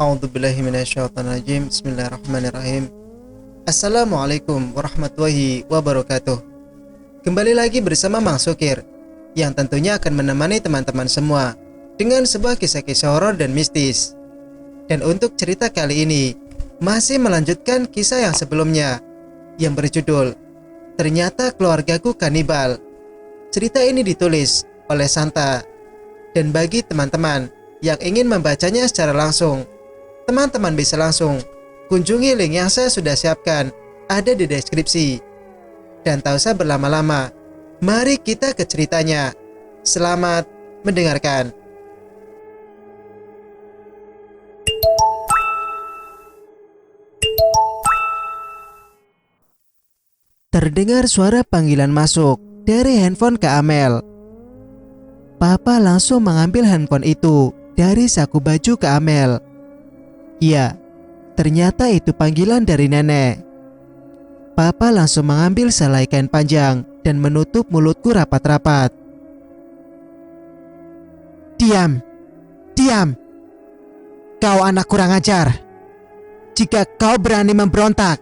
A'udzubillahi minasyaitonirrajim. Bismillahirrahmanirrahim. Assalamualaikum warahmatullahi wabarakatuh. Kembali lagi bersama Mang Sukir, yang tentunya akan menemani teman-teman semua dengan sebuah kisah-kisah horor dan mistis. Dan untuk cerita kali ini masih melanjutkan kisah yang sebelumnya yang berjudul Ternyata Keluargaku Kanibal. Cerita ini ditulis oleh Santa, dan bagi teman-teman yang ingin membacanya secara langsung, teman-teman bisa langsung kunjungi link yang saya sudah siapkan ada di deskripsi. Dan tak usah berlama-lama, mari kita ke ceritanya. Selamat mendengarkan. Terdengar suara panggilan masuk dari handphone Kak Amel. Papa langsung mengambil handphone itu dari saku baju Kak Amel. Iya, ternyata itu panggilan dari nenek. Papa langsung mengambil selai kain panjang dan menutup mulutku rapat-rapat. Diam, diam. Kau anak kurang ajar. Jika kau berani memberontak,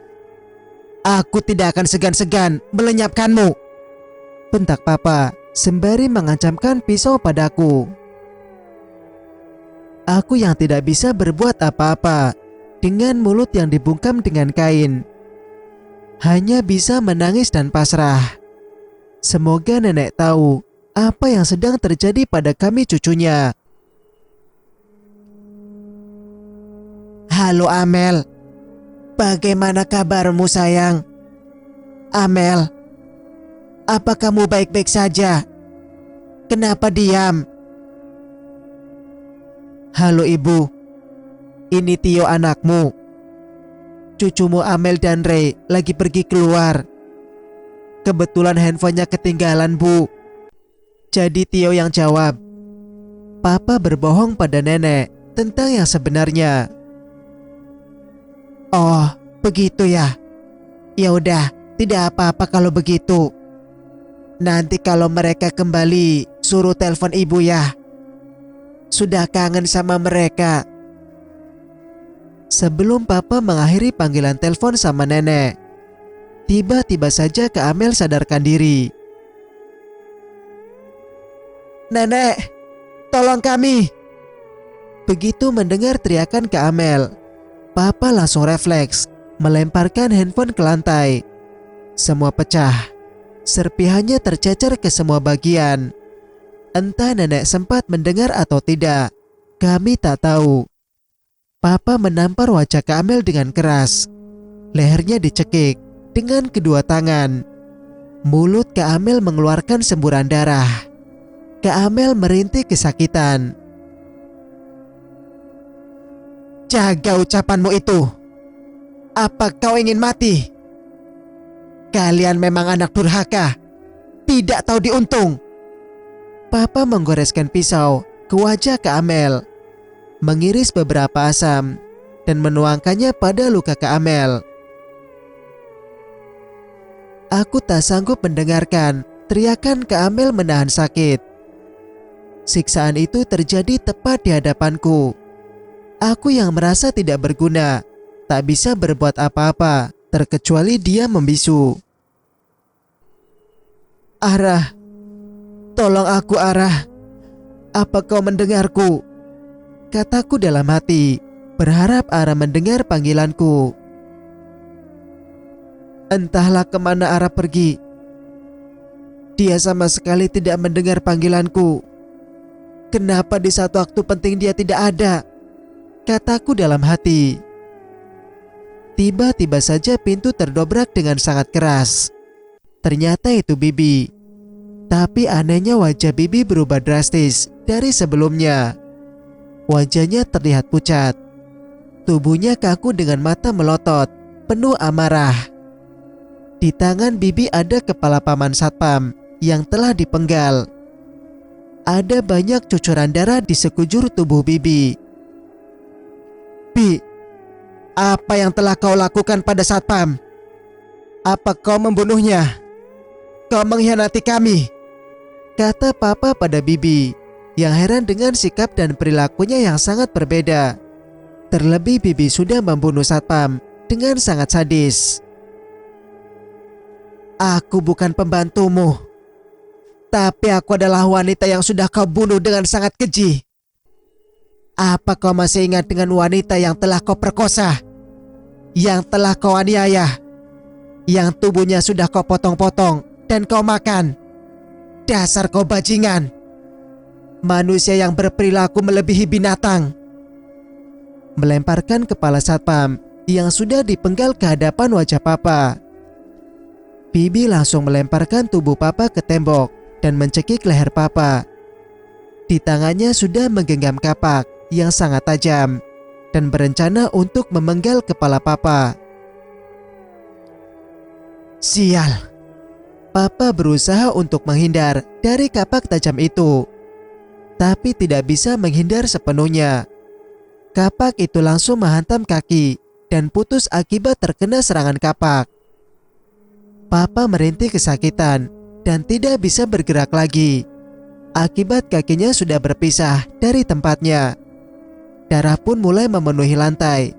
aku tidak akan segan-segan melenyapkanmu, bentak Papa sembari mengancamkan pisau padaku. Aku yang tidak bisa berbuat apa-apa dengan mulut yang dibungkam dengan kain, hanya bisa menangis dan pasrah. Semoga nenek tahu apa yang sedang terjadi pada kami cucunya. Halo Amel, bagaimana kabarmu sayang? Amel, apa kamu baik-baik saja? Kenapa diam? Halo ibu, ini Tio anakmu. Cucumu Amel dan Ray lagi pergi keluar. Kebetulan handphonenya ketinggalan bu. Jadi Tio yang jawab. Papa berbohong pada nenek tentang yang sebenarnya. Oh, begitu ya. Ya udah, tidak apa-apa kalau begitu. Nanti kalau mereka kembali, suruh telepon ibu ya. Sudah kangen sama mereka. Sebelum Papa mengakhiri panggilan telepon sama nenek, tiba-tiba saja Kak Amel sadarkan diri. Nenek, tolong kami. Begitu mendengar teriakan Kak Amel, Papa langsung refleks melemparkan handphone ke lantai. Semua pecah, serpihannya tercecer ke semua bagian. Entah nenek sempat mendengar atau tidak, kami tak tahu. Papa menampar wajah Kak Amel dengan keras. Lehernya dicekik dengan kedua tangan. Mulut Kak Amel mengeluarkan semburan darah. Kak Amel merintih kesakitan. Jaga ucapanmu itu. Apa kau ingin mati? Kalian memang anak durhaka, tidak tahu diuntung. Papa menggoreskan pisau ke wajah Kak Amel, mengiris beberapa asam dan menuangkannya pada luka Kak Amel. Aku tak sanggup mendengarkan teriakan Kak Amel menahan sakit. Siksaan itu terjadi tepat di hadapanku. Aku yang merasa tidak berguna, tak bisa berbuat apa-apa terkecuali dia membisu. Arah, tolong aku Arah. Apa kau mendengarku? Kataku dalam hati, berharap Arah mendengar panggilanku. Entahlah kemana Arah pergi. Dia sama sekali tidak mendengar panggilanku. Kenapa di saat waktu penting dia tidak ada? Kataku dalam hati. Tiba-tiba saja pintu terdobrak dengan sangat keras. Ternyata itu Bibi. Tapi anehnya wajah Bibi berubah drastis dari sebelumnya. Wajahnya terlihat pucat. Tubuhnya kaku dengan mata melotot, penuh amarah. Di tangan Bibi ada kepala paman satpam yang telah dipenggal. Ada banyak cucuran darah di sekujur tubuh Bibi. Bi, apa yang telah kau lakukan pada satpam? Apa kau membunuhnya? Kau mengkhianati kami, kata Papa pada Bibi yang heran dengan sikap dan perilakunya yang sangat berbeda. Terlebih Bibi sudah membunuh satpam dengan sangat sadis. Aku bukan pembantumu, tapi aku adalah wanita yang sudah kau bunuh dengan sangat keji. Apa kau masih ingat dengan wanita yang telah kau perkosa, yang telah kau aniaya, yang tubuhnya sudah kau potong-potong dan kau makan? Dasar kau bajingan, manusia yang berperilaku melebihi binatang. Melemparkan kepala satpam yang sudah dipenggal ke hadapan wajah Papa. Bibi langsung melemparkan tubuh Papa ke tembok dan mencekik leher Papa. Di tangannya sudah menggenggam kapak yang sangat tajam dan berencana untuk memenggal kepala Papa. Sial! Papa berusaha untuk menghindar dari kapak tajam itu, tapi tidak bisa menghindar sepenuhnya. Kapak itu langsung menghantam kaki dan putus akibat terkena serangan kapak. Papa merintih kesakitan dan tidak bisa bergerak lagi. Akibat kakinya sudah berpisah dari tempatnya. Darah pun mulai memenuhi lantai.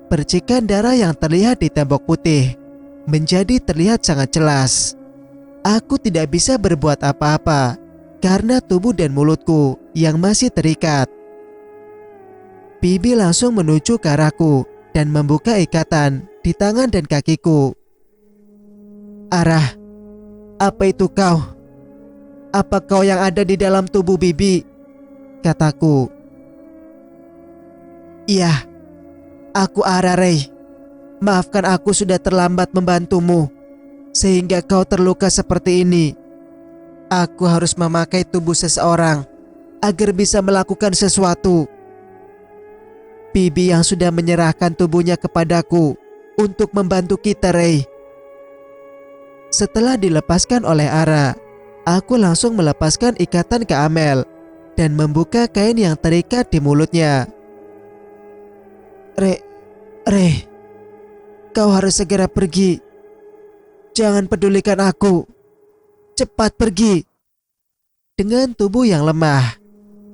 Percikan darah yang terlihat di tembok putih menjadi terlihat sangat jelas. Aku tidak bisa berbuat apa-apa karena tubuh dan mulutku yang masih terikat. Bibi langsung menuju ke arahku dan membuka ikatan di tangan dan kakiku. Arah, apa itu kau? Apa kau yang ada di dalam tubuh Bibi? Kataku. Iya, aku Ara Rey. Maafkan aku sudah terlambat membantumu, sehingga kau terluka seperti ini. Aku harus memakai tubuh seseorang agar bisa melakukan sesuatu. Bibi yang sudah menyerahkan tubuhnya kepadaku untuk membantu kita, Rey. Setelah dilepaskan oleh Ara, aku langsung melepaskan ikatan ke Amel dan membuka kain yang terikat di mulutnya. Rey, kau harus segera pergi. Jangan pedulikan aku. Cepat pergi. Dengan tubuh yang lemah,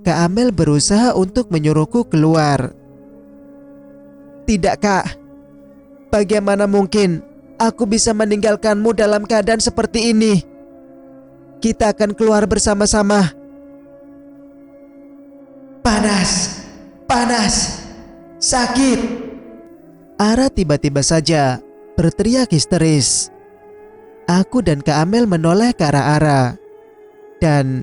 Kak Amel berusaha untuk menyuruhku keluar. Tidak, Kak. Bagaimana mungkin aku bisa meninggalkanmu dalam keadaan seperti ini? Kita akan keluar bersama-sama. Panas, panas, sakit. Ara tiba-tiba saja berteriak histeris. Aku dan Kak Amel menoleh ke arah Ara. Dan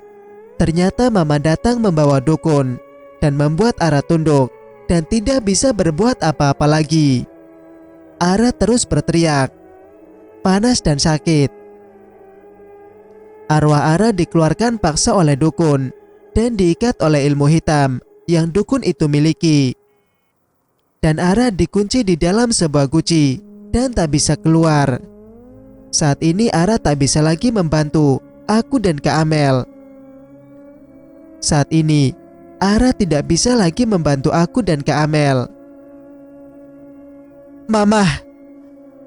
ternyata Mama datang membawa dukun dan membuat Ara tunduk dan tidak bisa berbuat apa-apa lagi. Ara terus berteriak, panas dan sakit. Arwah Ara dikeluarkan paksa oleh dukun dan diikat oleh ilmu hitam yang dukun itu miliki. Dan Ara dikunci di dalam sebuah guci dan tak bisa keluar. Saat ini Ara tak bisa lagi membantu aku dan Kak Amel. Saat ini Ara tidak bisa lagi membantu aku dan Kak Amel. Mama,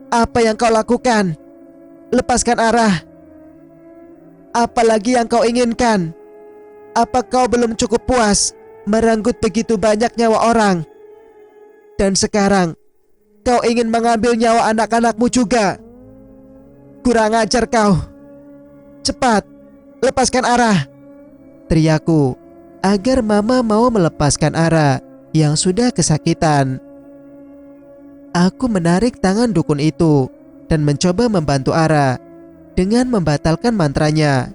apa yang kau lakukan? Lepaskan Ara. Apalagi yang kau inginkan? Apa kau belum cukup puas merenggut begitu banyak nyawa orang? Dan sekarang kau ingin mengambil nyawa anak-anakmu juga? Kurang ajar kau. Cepat, lepaskan Ara, teriakku agar Mama mau melepaskan Ara yang sudah kesakitan. Aku menarik tangan dukun itu dan mencoba membantu Ara dengan membatalkan mantranya.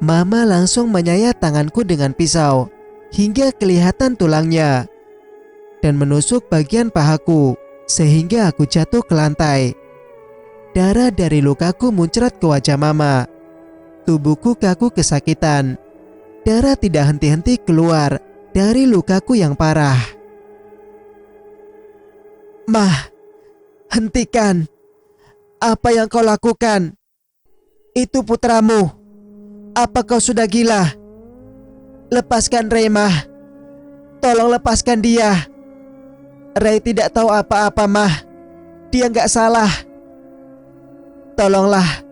Mama langsung menyayat tanganku dengan pisau hingga kelihatan tulangnya dan menusuk bagian pahaku sehingga aku jatuh ke lantai. Darah dari lukaku muncrat ke wajah Mama. Tubuhku kaku kesakitan. Darah tidak henti-henti keluar dari lukaku yang parah. Mah, hentikan. Apa yang kau lakukan? Itu putramu. Apa kau sudah gila? Lepaskan Rey, Mah. Tolong lepaskan dia. Rey tidak tahu apa-apa, Mah. Dia gak salah. Tolonglah,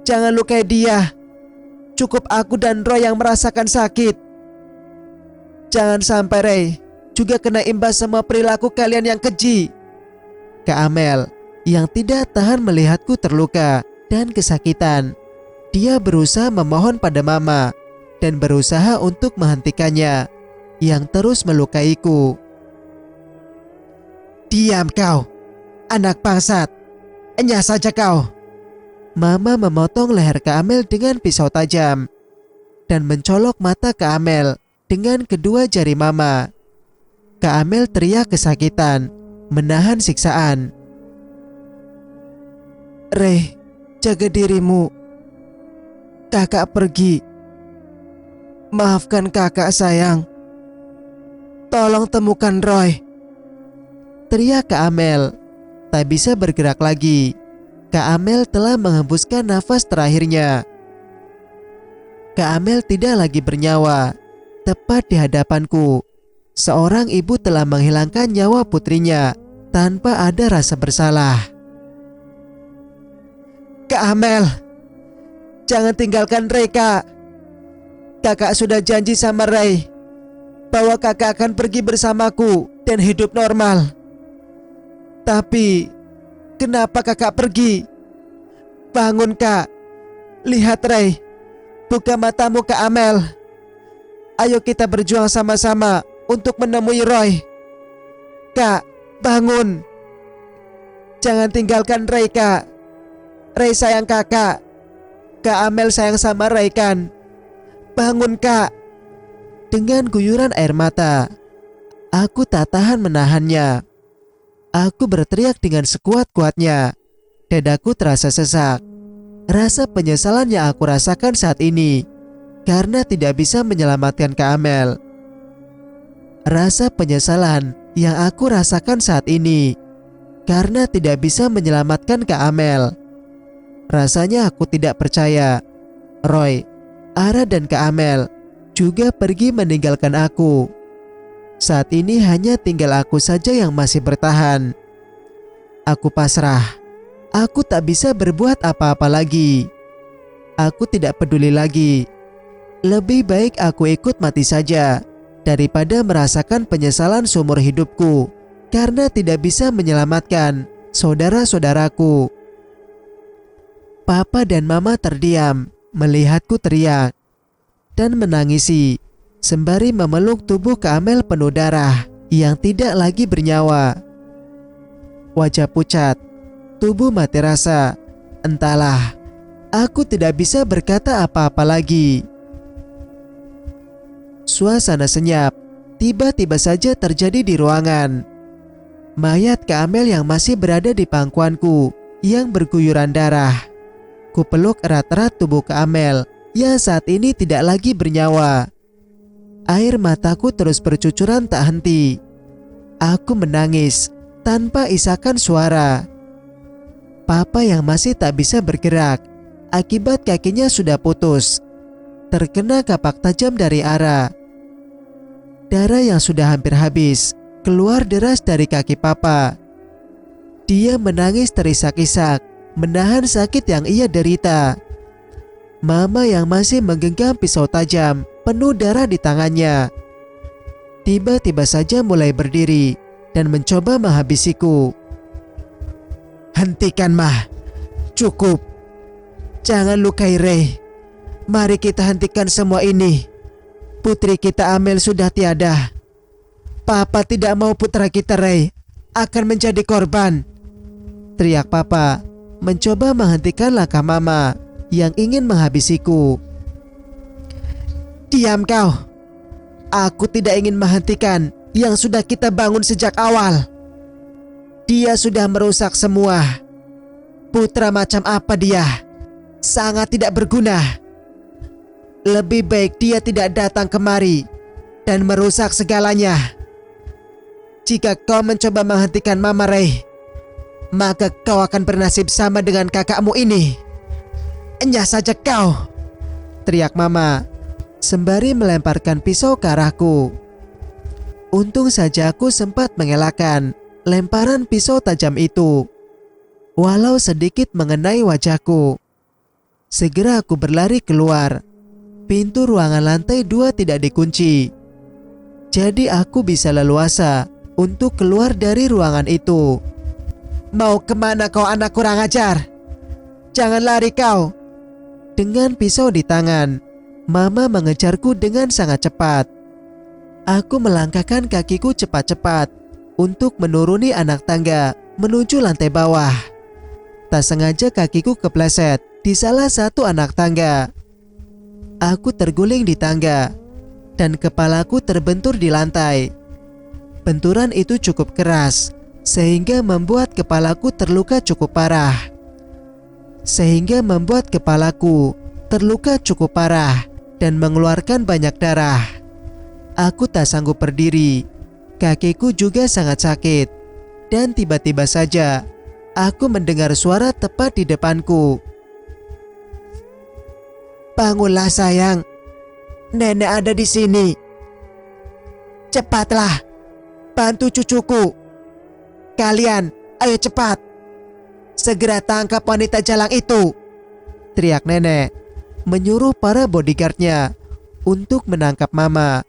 jangan lukai dia. Cukup aku dan Roy yang merasakan sakit. Jangan sampai Rey juga kena imbas semua perilaku kalian yang keji. Kak Amel yang tidak tahan melihatku terluka dan kesakitan. Dia berusaha memohon pada mama dan berusaha untuk menghentikannya yang terus melukaiku. Diam kau, anak bangsat. Enyah saja kau. Mama memotong leher Kak Amel dengan pisau tajam dan mencolok mata Kak Amel dengan kedua jari mama. Kak Amel teriak kesakitan, menahan siksaan. Rey, jaga dirimu. Kakak pergi. Maafkan kakak sayang. Tolong temukan Roy. Teriak Kak Amel. Tak bisa bergerak lagi. Kak Amel telah menghembuskan nafas terakhirnya. Kak Amel tidak lagi bernyawa. Tepat di hadapanku, seorang ibu telah menghilangkan nyawa putrinya tanpa ada rasa bersalah. Kak Amel, jangan tinggalkan Rey, Kak. Kakak sudah janji sama Rey bahwa kakak akan pergi bersamaku dan hidup normal. Tapi kenapa kakak pergi? Bangun, Kak. Lihat Rey. Buka matamu, Kak Amel. Ayo kita berjuang sama-sama untuk menemui Roy. Kak, bangun. Jangan tinggalkan Rey, Kak. Rey sayang kakak. Kak Amel sayang sama Rey kan. Bangun, Kak. Dengan guyuran air mata, aku tak tahan menahannya. Aku berteriak dengan sekuat-kuatnya. Dadaku terasa sesak. Rasa penyesalan yang aku rasakan saat ini karena tidak bisa menyelamatkan Kak Amel. Rasa penyesalan yang aku rasakan saat ini karena tidak bisa menyelamatkan Kak Amel. Rasanya aku tidak percaya Roy, Ara dan Kak Amel juga pergi meninggalkan aku. Saat ini hanya tinggal aku saja yang masih bertahan. Aku pasrah. Aku tak bisa berbuat apa-apa lagi. Aku tidak peduli lagi. Lebih baik aku ikut mati saja daripada merasakan penyesalan seumur hidupku karena tidak bisa menyelamatkan saudara-saudaraku. Papa dan Mama terdiam melihatku teriak dan menangisi sembari memeluk tubuh Kak Amel penuh darah yang tidak lagi bernyawa. Wajah pucat, tubuh mati rasa. Entahlah, aku tidak bisa berkata apa-apa lagi. Suasana senyap tiba-tiba saja terjadi di ruangan. Mayat Kak Amel yang masih berada di pangkuanku yang berguyuran darah. Kupeluk erat-erat tubuh Kak Amel yang saat ini tidak lagi bernyawa. Air mataku terus bercucuran tak henti. Aku menangis tanpa isakan suara. Papa yang masih tak bisa bergerak akibat kakinya sudah putus, terkena kapak tajam dari Ara. Darah yang sudah hampir habis keluar deras dari kaki Papa. Dia menangis terisak-isak, menahan sakit yang ia derita. Mama yang masih menggenggam pisau tajam penuh darah di tangannya tiba-tiba saja mulai berdiri dan mencoba menghabisiku. Hentikan, Mah. Cukup. Jangan lukai Rey. Mari kita hentikan semua ini. Putri kita Amel sudah tiada. Papa tidak mau putra kita Rey akan menjadi korban. Teriak Papa mencoba menghentikan langkah Mama yang ingin menghabisiku. Diam kau. Aku tidak ingin menghentikan yang sudah kita bangun sejak awal. Dia sudah merusak semua. Putra macam apa dia? Sangat tidak berguna. Lebih baik dia tidak datang kemari dan merusak segalanya. Jika kau mencoba menghentikan Mama Rey, maka kau akan bernasib sama dengan kakakmu ini. Enyah saja kau. Teriak Mama sembari melemparkan pisau ke arahku. Untung saja aku sempat mengelakkan lemparan pisau tajam itu, walau sedikit mengenai wajahku. Segera aku berlari keluar. Pintu ruangan lantai 2 tidak dikunci. Jadi aku bisa leluasa untuk keluar dari ruangan itu. Mau kemana kau anak kurang ajar? Jangan lari kau. Dengan pisau di tangan, Mama mengejarku dengan sangat cepat. Aku melangkahkan kakiku cepat-cepat untuk menuruni anak tangga menuju lantai bawah. Tak sengaja kakiku kepleset di salah satu anak tangga. Aku terguling di tangga dan kepalaku terbentur di lantai. Benturan itu cukup keras sehingga membuat kepalaku terluka cukup parah. Dan mengeluarkan banyak darah. Aku tak sanggup berdiri. Kakiku juga sangat sakit. Dan tiba-tiba saja aku mendengar suara tepat di depanku. Bangunlah sayang, nenek ada di sini. Cepatlah, bantu cucuku. Kalian, ayo cepat. Segera tangkap wanita jalang itu, teriak nenek, menyuruh para bodyguardnya untuk menangkap Mama.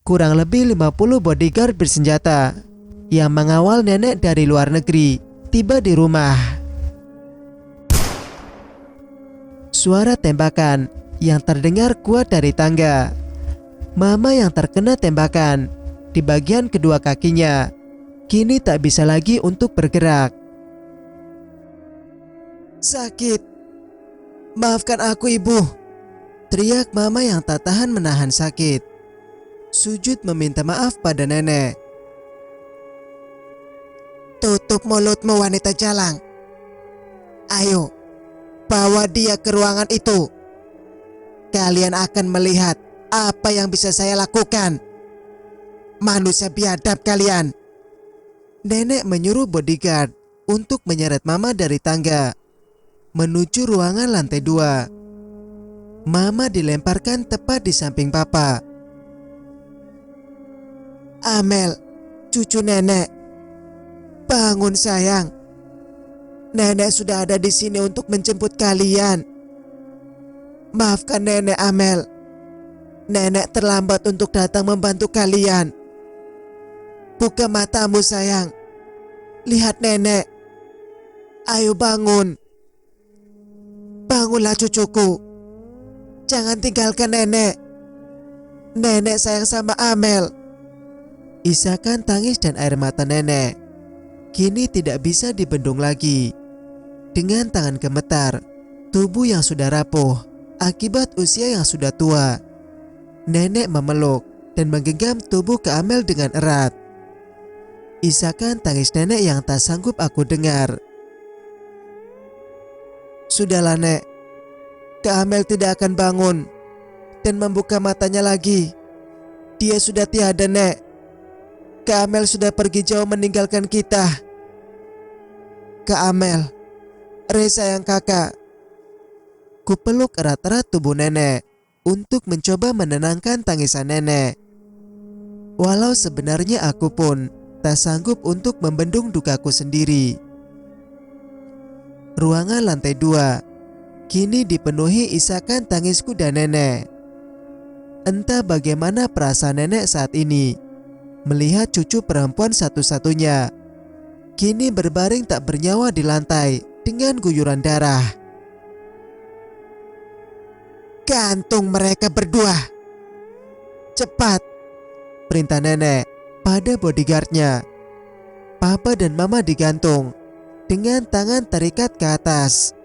Kurang lebih 50 bodyguard bersenjata yang mengawal nenek dari luar negeri tiba di rumah. Suara tembakan yang terdengar kuat dari tangga. Mama yang terkena tembakan di bagian kedua kakinya kini tak bisa lagi untuk bergerak. Sakit. Maafkan aku ibu, teriak Mama yang tak tahan menahan sakit. Sujud meminta maaf pada nenek. Tutup mulutmu wanita jalang. Ayo, bawa dia ke ruangan itu. Kalian akan melihat apa yang bisa saya lakukan. Manusia biadab kalian. Nenek menyuruh bodyguard untuk menyeret Mama dari tangga menuju ruangan lantai 2. Mama dilemparkan tepat di samping Papa. Amel, cucu nenek, bangun sayang. Nenek sudah ada di sini untuk menjemput kalian. Maafkan nenek Amel. Nenek terlambat untuk datang membantu kalian. Buka matamu sayang. Lihat nenek. Ayo bangun. Bangunlah cucuku. Jangan tinggalkan nenek. Nenek sayang sama Amel. Isakan tangis dan air mata nenek kini tidak bisa dibendung lagi. Dengan tangan gemetar, tubuh yang sudah rapuh akibat usia yang sudah tua, nenek memeluk dan menggenggam tubuh ke Amel dengan erat. Isakan tangis nenek yang tak sanggup aku dengar. Sudahlah nek, Kak Amel tidak akan bangun dan membuka matanya lagi. Dia sudah tiada nek. Kak Amel sudah pergi jauh meninggalkan kita. Kak Amel, Re sayang kakak. Ku peluk erat-erat tubuh nenek untuk mencoba menenangkan tangisan nenek. Walau sebenarnya aku pun tak sanggup untuk membendung dukaku sendiri. Ruangan lantai 2 kini dipenuhi isakan tangisku dan nenek. Entah bagaimana perasaan nenek saat ini melihat cucu perempuan satu-satunya kini berbaring tak bernyawa di lantai dengan guyuran darah. Gantung mereka berdua. Cepat, perintah nenek pada bodyguardnya. Papa dan Mama digantung dengan tangan terikat ke atas.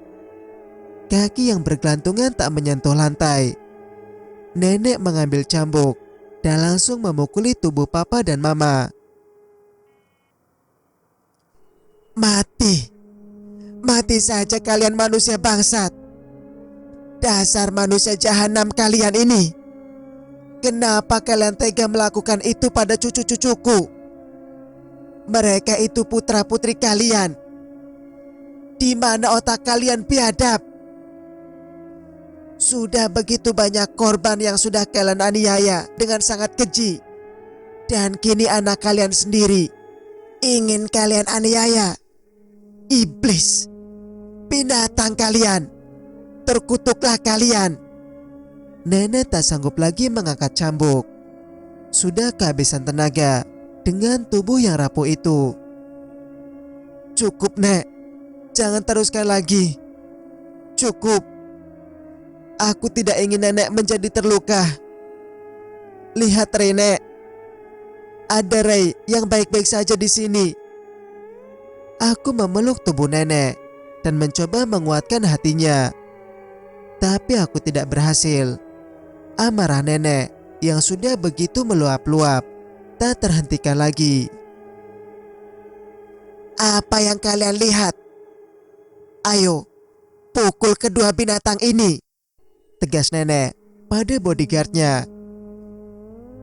Kaki yang bergelantungan tak menyentuh lantai. Nenek mengambil cambuk dan langsung memukuli tubuh Papa dan Mama. Mati. Mati saja kalian manusia bangsat. Dasar manusia jahanam kalian ini. Kenapa kalian tega melakukan itu pada cucu-cucuku? Mereka itu putra-putri kalian. Di mana otak kalian biadab? Sudah begitu banyak korban yang sudah kalian aniaya dengan sangat keji. Dan kini anak kalian sendiri ingin kalian aniaya. Iblis, binatang kalian, terkutuklah kalian. Nenek tak sanggup lagi mengangkat cambuk. sudah kehabisan tenaga dengan tubuh yang rapuh itu. "Cukup, Nek. Jangan teruskan lagi. Cukup. Aku tidak ingin nenek menjadi terluka. Lihat, Ray, Nek. Ada Ray yang baik-baik saja di sini." Aku memeluk tubuh nenek dan mencoba menguatkan hatinya. Tapi aku tidak berhasil. Amarah nenek yang sudah begitu meluap-luap tak terhentikan lagi. "Apa yang kalian lihat? Ayo, pukul kedua binatang ini," tegas nenek pada bodyguardnya.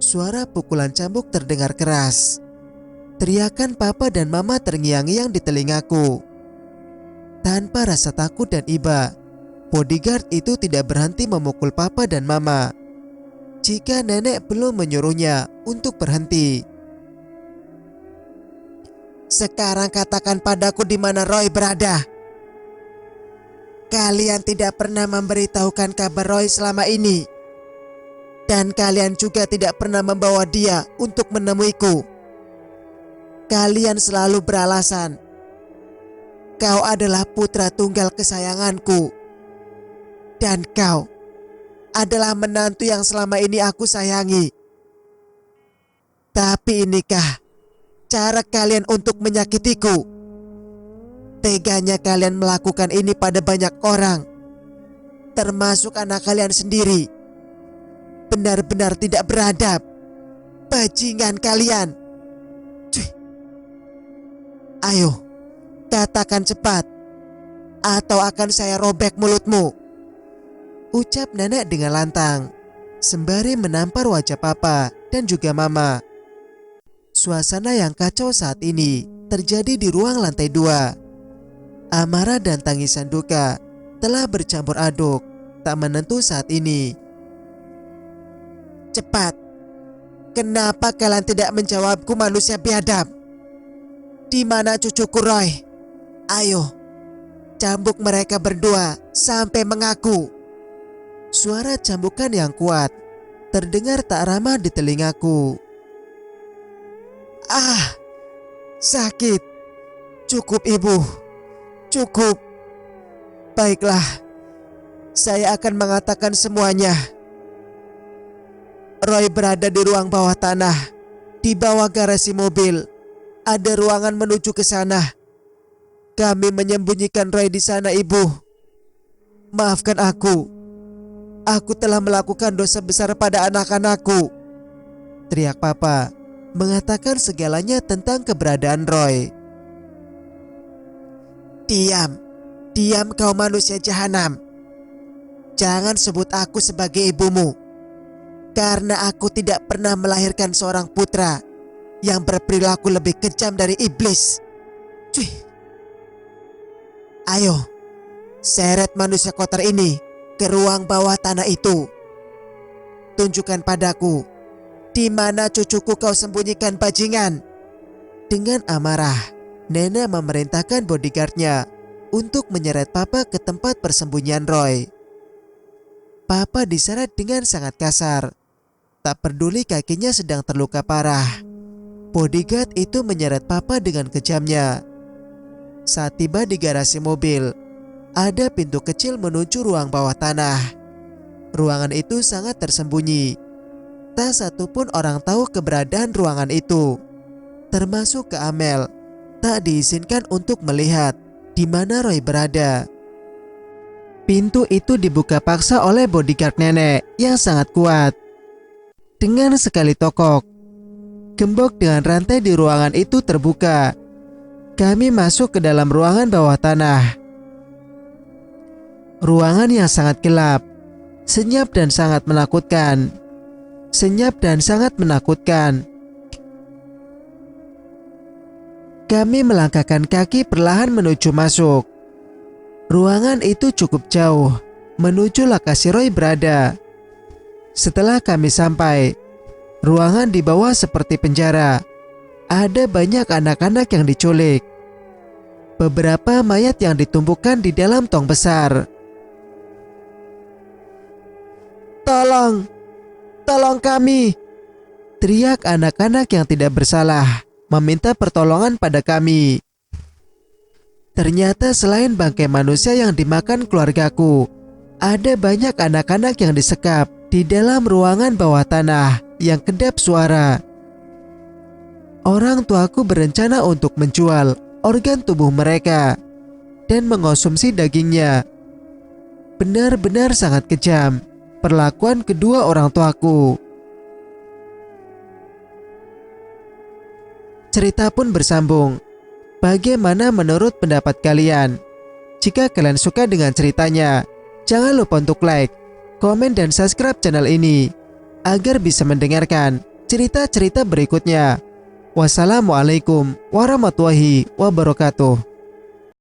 Suara pukulan cambuk terdengar keras. Teriakan papa dan mama terngiang-ngiang di telingaku. Tanpa rasa takut dan iba, bodyguard itu tidak berhenti memukul papa dan mama jika nenek belum menyuruhnya untuk berhenti. "Sekarang katakan padaku di mana Roy berada. Kalian tidak pernah memberitahukan kabar Roy selama ini. Dan kalian juga tidak pernah membawa dia untuk menemuiku. Kalian selalu beralasan, kau adalah putra tunggal kesayanganku. Dan kau adalah menantu yang selama ini aku sayangi. Tapi inikah cara kalian untuk menyakitiku? Teganya kalian melakukan ini pada banyak orang, termasuk anak kalian sendiri. Benar-benar tidak beradab. Bajingan kalian. Cuy. Ayo, katakan cepat, atau akan saya robek mulutmu," ucap nenek dengan lantang, sembari menampar wajah papa dan juga mama. Suasana yang kacau saat ini terjadi di ruang lantai 2. Amarah dan tangisan duka telah bercampur aduk, tak menentu saat ini. "Cepat, kenapa kalian tidak menjawabku, manusia biadab? Di mana cucuku Roy? Ayo, cambuk mereka berdua sampai mengaku." Suara cambukan yang kuat terdengar tak ramah di telingaku. "Ah, sakit. Cukup, Ibu. Cukup. Baiklah, saya akan mengatakan semuanya. Roy berada di ruang bawah tanah, di bawah garasi mobil. Ada ruangan menuju ke sana. Kami menyembunyikan Roy di sana, Ibu. Maafkan aku. Aku telah melakukan dosa besar pada anak-anakku," teriak papa, mengatakan segalanya tentang keberadaan Roy. "Diam. Diam kau manusia jahanam. Jangan sebut aku sebagai ibumu. Karena aku tidak pernah melahirkan seorang putra yang berperilaku lebih kejam dari iblis. Cuy. Ayo, seret manusia kotor ini ke ruang bawah tanah itu. Tunjukkan padaku di mana cucuku kau sembunyikan, bajingan." Dengan amarah, nenek memerintahkan bodyguardnya untuk menyeret papa ke tempat persembunyian Roy. Papa diseret dengan sangat kasar. Tak peduli kakinya sedang terluka parah, bodyguard itu menyeret papa dengan kejamnya. Saat tiba di garasi mobil, ada pintu kecil menuju ruang bawah tanah. Ruangan itu sangat tersembunyi. Tak satupun orang tahu keberadaan ruangan itu, termasuk ke Amel. Tak diizinkan untuk melihat di mana Roy berada. Pintu itu dibuka paksa oleh bodyguard nenek yang sangat kuat. Dengan sekali tokok, gembok dengan rantai di ruangan itu terbuka. Kami masuk ke dalam ruangan bawah tanah. Ruangan yang sangat gelap, senyap dan sangat menakutkan. Senyap dan sangat menakutkan. Kami melangkahkan kaki perlahan menuju masuk. Ruangan itu cukup jauh menuju lokasi Roy berada. Setelah kami sampai, ruangan di bawah seperti penjara. Ada banyak anak-anak yang diculik. Beberapa mayat yang ditumpukan di dalam tong besar. Tolong kami!" teriak anak-anak yang tidak bersalah, meminta pertolongan pada kami. Ternyata selain bangkai manusia yang dimakan keluargaku, ada banyak anak-anak yang disekap di dalam ruangan bawah tanah yang kedap suara. Orang tuaku berencana untuk menjual organ tubuh mereka dan mengonsumsi dagingnya. Benar-benar sangat kejam perlakuan kedua orang tuaku. Cerita pun bersambung. Bagaimana menurut pendapat kalian? Jika kalian suka dengan ceritanya, jangan lupa untuk like, komen, dan subscribe channel ini agar bisa mendengarkan cerita-cerita berikutnya. Wassalamualaikum warahmatullahi wabarakatuh.